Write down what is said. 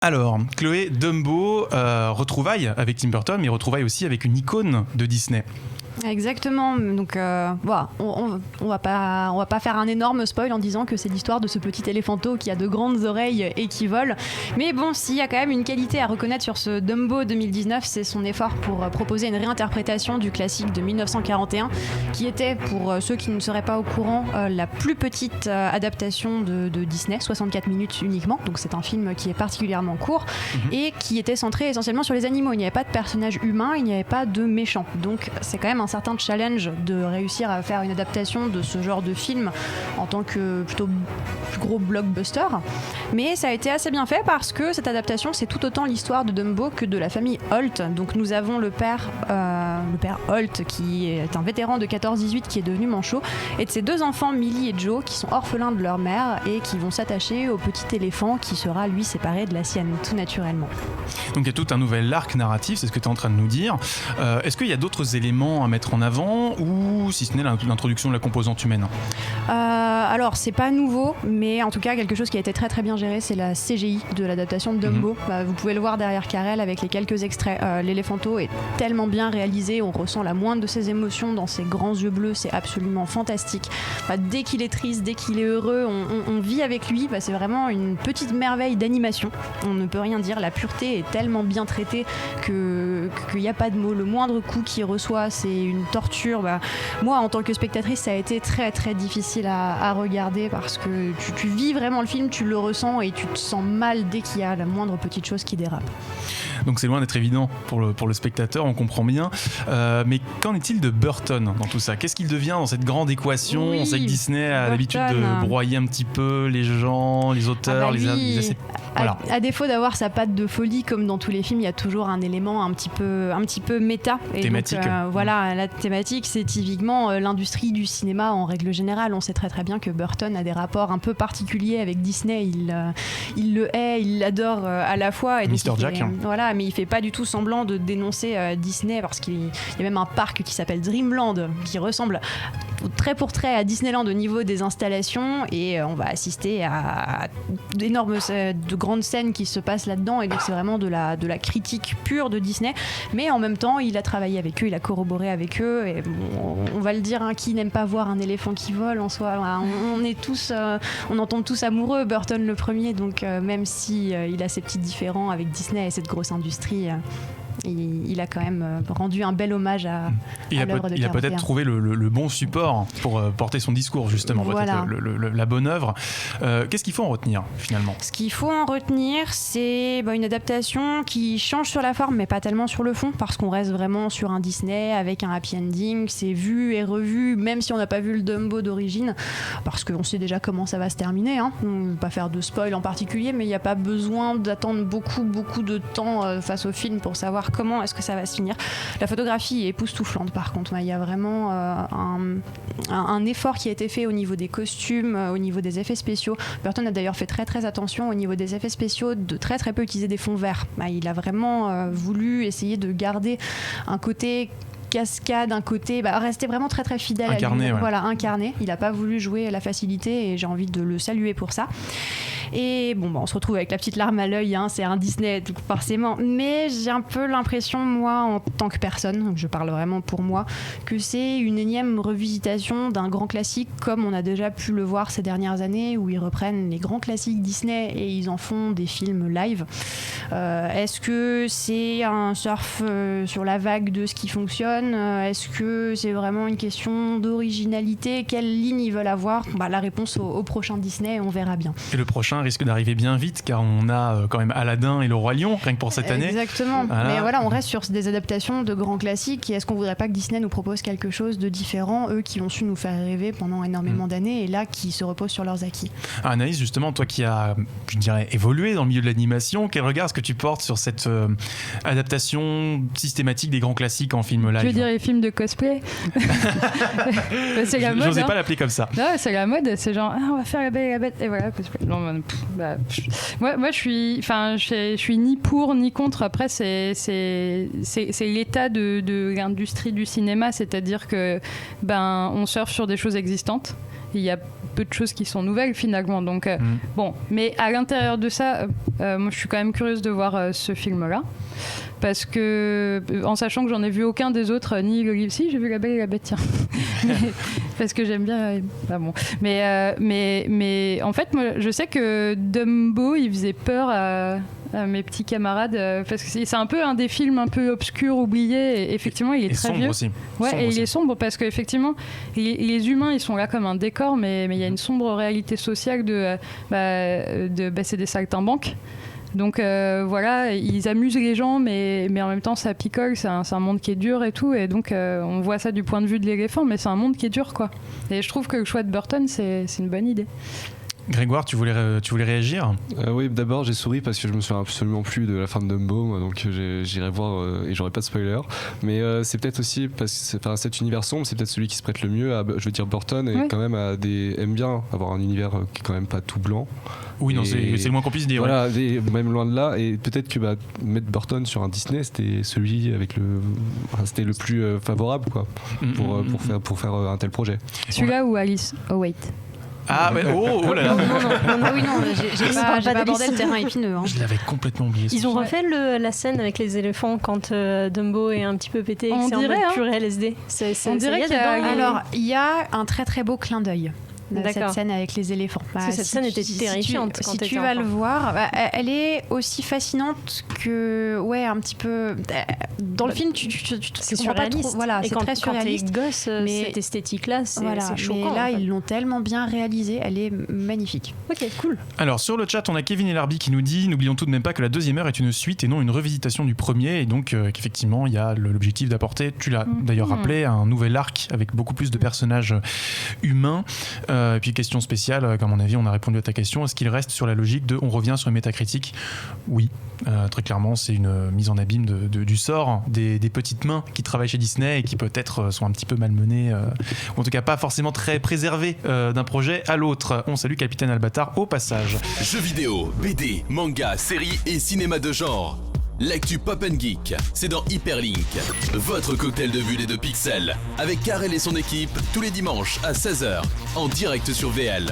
Alors, Chloé, Dumbo, retrouvailles avec Tim Burton, mais retrouvailles aussi avec une icône de Disney. Exactement, donc voilà, on va pas faire un énorme spoil en disant que c'est l'histoire de ce petit éléphanteau qui a de grandes oreilles et qui vole, mais bon, s'il y a quand même une qualité à reconnaître sur ce Dumbo 2019, c'est son effort pour proposer une réinterprétation du classique de 1941 qui était, pour ceux qui ne seraient pas au courant, la plus petite adaptation de Disney, 64 minutes uniquement, donc c'est un film qui est particulièrement court et qui était centré essentiellement sur les animaux. Il n'y avait pas de personnages humains, il n'y avait pas de méchants, donc c'est quand même un certain challenge de réussir à faire une adaptation de ce genre de film en tant que plutôt plus gros blockbuster, mais ça a été assez bien fait parce que cette adaptation c'est tout autant l'histoire de Dumbo que de la famille Holt. Donc nous avons le père Holt qui est un vétéran de 14-18 qui est devenu manchot, et de ses deux enfants Millie et Joe qui sont orphelins de leur mère et qui vont s'attacher au petit éléphant qui sera lui séparé de la sienne tout naturellement. Donc il y a tout un nouvel arc narratif, c'est ce que tu es en train de nous dire. Est-ce qu'il y a d'autres éléments à mettre en avant, ou si ce n'est l'introduction de la composante humaine? Alors c'est pas nouveau, mais en tout cas quelque chose qui a été très très bien géré, c'est la CGI de l'adaptation de Dumbo. Vous pouvez le voir derrière Karel avec les quelques extraits. L'éléphanteau est tellement bien réalisé, on ressent la moindre de ses émotions dans ses grands yeux bleus, c'est absolument fantastique. Dès qu'il est triste, dès qu'il est heureux, on vit avec lui. C'est vraiment une petite merveille d'animation, on ne peut rien dire, la pureté est tellement bien traitée qu'il n'y a pas de mots. Le moindre coup qu'il reçoit, c'est une torture. Moi en tant que spectatrice, ça a été très très difficile à regarder parce que tu vis vraiment le film, tu le ressens et tu te sens mal dès qu'il y a la moindre petite chose qui dérape. Donc c'est loin d'être évident pour le spectateur, on comprend bien. Mais qu'en est-il de Burton dans tout ça? Qu'est-ce qu'il devient dans cette grande équation? On sait que Disney a l'habitude de broyer un petit peu les gens, les auteurs, voilà. À défaut d'avoir sa patte de folie comme dans tous les films, il y a toujours un élément un petit peu méta. Et thématique. Donc, voilà, la thématique, c'est typiquement l'industrie du cinéma en règle générale. On sait très très bien que Burton a des rapports un peu particuliers avec Disney. Il le hait, il l'adore à la fois. Et Mr. Jack. Voilà, mais il fait pas du tout semblant de dénoncer Disney parce qu'il y a même un parc qui s'appelle Dreamland qui ressemble trait pour trait à Disneyland au niveau des installations, et on va assister à de grandes scènes qui se passent là-dedans, et donc c'est vraiment de la critique pure de Disney, mais en même temps il a travaillé avec eux, il a corroboré avec eux, et on va le dire, qui n'aime pas voir un éléphant qui vole en soi? On est tous on en tombe tous amoureux, Burton le premier, donc même si il a ses petits différends avec Disney et cette grosse industrie, il a quand même rendu un bel hommage à l'œuvre de 41. Il a peut-être trouvé le bon support pour porter son discours, justement, voilà. la bonne œuvre. Qu'est-ce qu'il faut en retenir, finalement? Ce qu'il faut en retenir, c'est une adaptation qui change sur la forme, mais pas tellement sur le fond, parce qu'on reste vraiment sur un Disney avec un happy ending. C'est vu et revu, même si on n'a pas vu le Dumbo d'origine, parce qu'on sait déjà comment ça va se terminer. On ne va pas faire de spoil en particulier, mais il n'y a pas besoin d'attendre beaucoup de temps face au film pour savoir comment est-ce que ça va se finir. La photographie est époustouflante par contre. Il y a vraiment un effort qui a été fait au niveau des costumes, au niveau des effets spéciaux. Burton a d'ailleurs fait très très attention au niveau des effets spéciaux de très très peu utiliser des fonds verts. Il a vraiment voulu essayer de garder un côté cascade, un côté rester vraiment très très fidèle incarné, à lui. Ouais. Voilà, incarné. Il n'a pas voulu jouer la facilité et j'ai envie de le saluer pour ça. Et on se retrouve avec la petite larme à l'œil, c'est un Disney forcément, mais j'ai un peu l'impression, moi en tant que personne, donc je parle vraiment pour moi, que c'est une énième revisitation d'un grand classique comme on a déjà pu le voir ces dernières années, où ils reprennent les grands classiques Disney et ils en font des films live. Est-ce que c'est un surf sur la vague de ce qui fonctionne? Est-ce que c'est vraiment une question d'originalité? Quelle ligne ils veulent avoir? La réponse au prochain Disney, on verra bien. Et le prochain risque d'arriver bien vite, car on a quand même Aladdin et le Roi Lion, rien que pour cette année. Exactement. Voilà. Mais voilà, on reste sur des adaptations de grands classiques, et est-ce qu'on voudrait pas que Disney nous propose quelque chose de différent, eux qui ont su nous faire rêver pendant énormément d'années, et là qui se reposent sur leurs acquis. Anaïs, justement, toi qui as, je dirais, évolué dans le milieu de l'animation, quel regard est-ce que tu portes sur cette adaptation systématique des grands classiques en film live? Je veux dire les films de cosplay. C'est la mode. J'osais pas l'appeler comme ça. Non, c'est la mode, c'est genre on va faire la Belle et la Bête et voilà cosplay. Non, moi je suis ni pour ni contre. Après c'est l'état de l'industrie du cinéma, c'est-à-dire que on surfe sur des choses existantes. Il y a peu de choses qui sont nouvelles finalement. Donc bon, mais à l'intérieur de ça, moi je suis quand même curieuse de voir ce film-là. Parce que, en sachant que j'en ai vu aucun des autres, ni le livre, si j'ai vu La Belle et la Bête, tiens. Parce que j'aime bien. Bon. Mais en fait, moi, je sais que Dumbo, il faisait peur à mes petits camarades, parce que c'est un peu un des films un peu obscurs, oubliés. Et effectivement, il est très vieux. Aussi. Ouais, sombre et aussi. il est sombre parce qu'effectivement, les humains, ils sont là comme un décor, mais il y a une sombre réalité sociale c'est des saltimbanques. Donc voilà, ils amusent les gens, mais en même temps ça picole, c'est un monde qui est dur et tout, et donc on voit ça du point de vue de l'éléphant, mais c'est un monde qui est dur, quoi. Et je trouve que le choix de Burton, c'est une bonne idée. Grégoire, tu voulais réagir ? Oui, d'abord j'ai souri parce que je me souviens absolument plus de la fin de Dumbo, moi, donc j'irai voir et j'aurai pas de spoiler. Mais c'est peut-être aussi parce que cet univers sombre, c'est peut-être celui qui se prête le mieux à, je veux dire, Burton et quand même aime bien avoir un univers qui est quand même pas tout blanc. Oui, non, c'est le moins qu'on puisse dire. Voilà, même loin de là, et peut-être que mettre Burton sur un Disney, c'était celui avec c'était le plus favorable, quoi, pour faire un tel projet. Celui-là ou Alice? Oh wait. Ah ouais, oh là là. Non, j'ai pas abordé le terrain épineux. Hein. Je l'avais complètement oublié. Ils ont refait la scène avec les éléphants quand Dumbo est un petit peu pété et que c'est en mode purée LSD. On dirait qu'il y a... Alors, il y a un très très beau clin d'œil. Cette D'accord. scène avec les éléphants. Parce que cette scène était terrifiante quand si t'étais tu vas enfant. le voir, elle est aussi fascinante que, un petit peu. Dans le film, tu C'est comprends pas trop. surréaliste. Voilà, et c'est très surréaliste. Quand t'es gosse, mais cette esthétique-là, c'est choquant. Mais là, en fait. ils l'ont tellement bien réalisée, elle est magnifique. Ok, cool. Alors sur le chat, on a Kevin Elarbi qui nous dit: n'oublions tout de même pas que la deuxième heure est une suite et non une revisitation du premier, et donc qu'effectivement il y a l'objectif d'apporter, tu l'as d'ailleurs rappelé, un nouvel arc avec beaucoup plus de personnages humains. Et puis question spéciale, à mon avis on a répondu à ta question, est-ce qu'il reste sur la logique de on revient sur une métacritique? Oui, très clairement c'est une mise en abîme du sort des petites mains qui travaillent chez Disney et qui peut-être sont un petit peu malmenées, ou en tout cas pas forcément très préservées d'un projet à l'autre. On salue Capitaine Albatar au passage. Jeux vidéo, BD, manga, séries et cinéma de genre. L'actu Pop & Geek, c'est dans Hyperlink, votre cocktail de bulles et de pixels, avec Karel et son équipe, tous les dimanches à 16h, en direct sur VL.